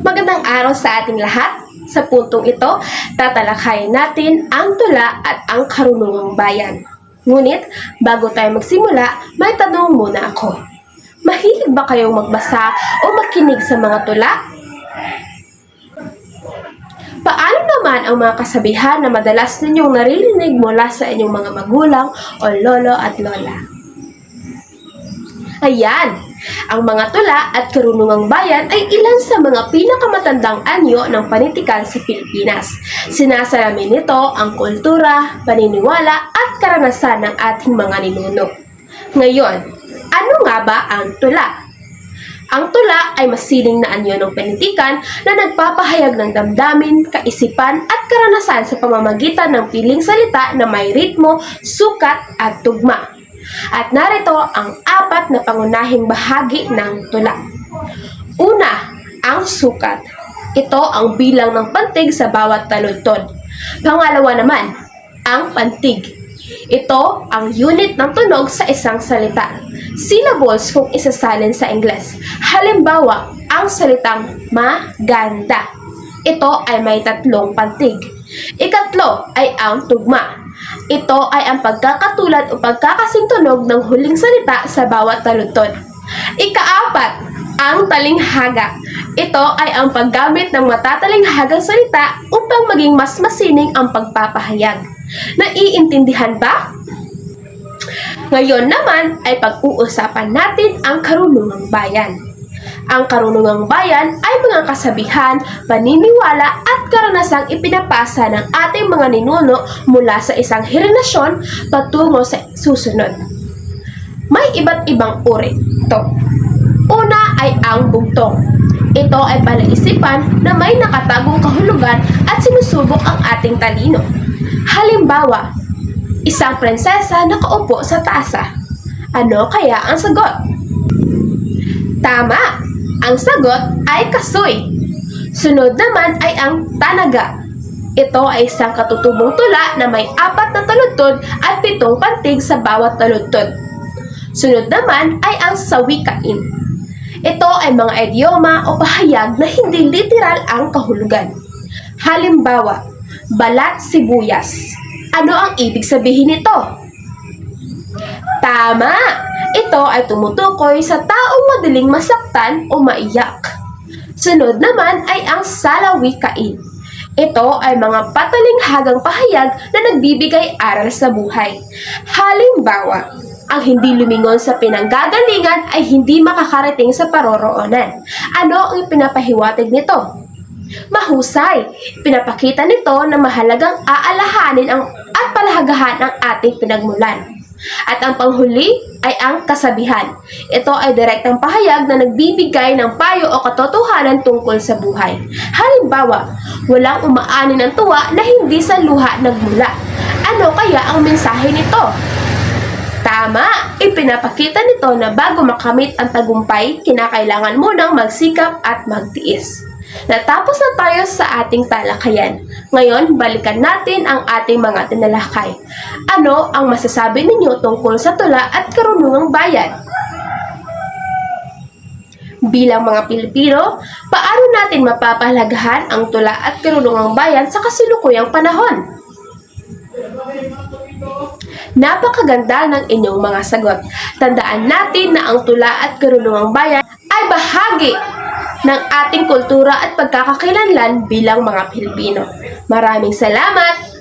Magandang araw sa ating lahat. Sa puntong ito, tatalakayin natin ang tula at ang karunungang bayan. Ngunit, bago tayo magsimula, may tanong muna ako. Mahilig ba kayong magbasa o makinig sa mga tula? Paano naman ang mga kasabihan na madalas ninyong naririnig mula sa inyong mga magulang o lolo at lola? Ayan! Ang mga tula at karunungang bayan ay ilan sa mga pinakamatandang anyo ng panitikan sa Pilipinas. Sinasalamin nito ang kultura, paniniwala at karanasan ng ating mga ninuno. Ngayon, ano nga ba ang tula? Ang tula ay masining na anyo ng panitikan na nagpapahayag ng damdamin, kaisipan at karanasan sa pamamagitan ng piling salita na may ritmo, sukat at tugma. At narito ang apat na pangunahing bahagi ng tula. Una, ang sukat. Ito ang bilang ng pantig sa bawat taludtod. Pangalawa naman, ang pantig. Ito ang unit ng tunog sa isang salita. Syllables kung isasalin sa Ingles. Halimbawa, ang salitang maganda. Ito ay may 3 pantig. Ikatlo ay ang tugma. Ito ay ang pagkakatulad o pagkakasing tunog ng huling salita sa bawat taludtod. Ikaapat, ang talinghaga. Ito ay ang paggamit ng matatalinghagang salita upang maging mas masining ang pagpapahayag. Naiintindihan ba? Ngayon naman ay pag-uusapan natin ang karunungang bayan. Ang karunungang bayan ay mga kasabihan, paniniwala at karanasang ipinapasa ng ating mga ninuno mula sa isang henerasyon patungo sa susunod. May iba't ibang uri ito. Una ay ang bugtong. Ito ay palaisipan na may nakatagong kahulugan at sinusubok ang ating talino. Halimbawa, isang prinsesa nakaupo sa taasa. Ano kaya ang sagot? Tama! Ang sagot ay kasoy. Sunod naman ay ang tanaga. Ito ay isang katutubong tula na may 4 na taludtod at 7 pantig sa bawat taludtod. Sunod naman ay ang sawikain. Ito ay mga idioma o pahayag na hindi literal ang kahulugan. Halimbawa, balat sibuyas. Ano ang ibig sabihin nito? Tama! Ito ay tumutukoy sa taong madaling masaktan o maiyak. Sunod naman ay ang salawikain. Ito ay mga patalinghagang pahayag na nagbibigay aral sa buhay. Halimbawa, ang hindi lumingon sa pinanggagalingan ay hindi makakarating sa paroroonan. Ano ang ipinapahiwatig nito? Mahusay! Pinapakita nito na mahalagang aalahanin at palahagahan ang ating pinagmulan. At ang panghuli ay ang kasabihan. Ito ay direktang pahayag na nagbibigay ng payo o katotohanan tungkol sa buhay. Halimbawa, walang umaanin ng tuwa na hindi sa luha nagmula. Ano kaya ang mensahe nito? Tama! Ipinapakita nito na bago makamit ang tagumpay, kinakailangan munang magsikap at magtiis. Natapos na tayo sa ating talakayan. Ngayon, balikan natin ang ating mga tinalakay. Ano ang masasabi ninyo tungkol sa tula at karunungang bayan? Bilang mga Pilipino, paano natin mapapahalagahan ang tula at karunungang bayan sa kasalukuyang panahon? Napakaganda ng inyong mga sagot. Tandaan natin na ang tula at karunungang bayan ay bahagi ng ating kultura at pagkakakilanlan bilang mga Pilipino. Maraming salamat!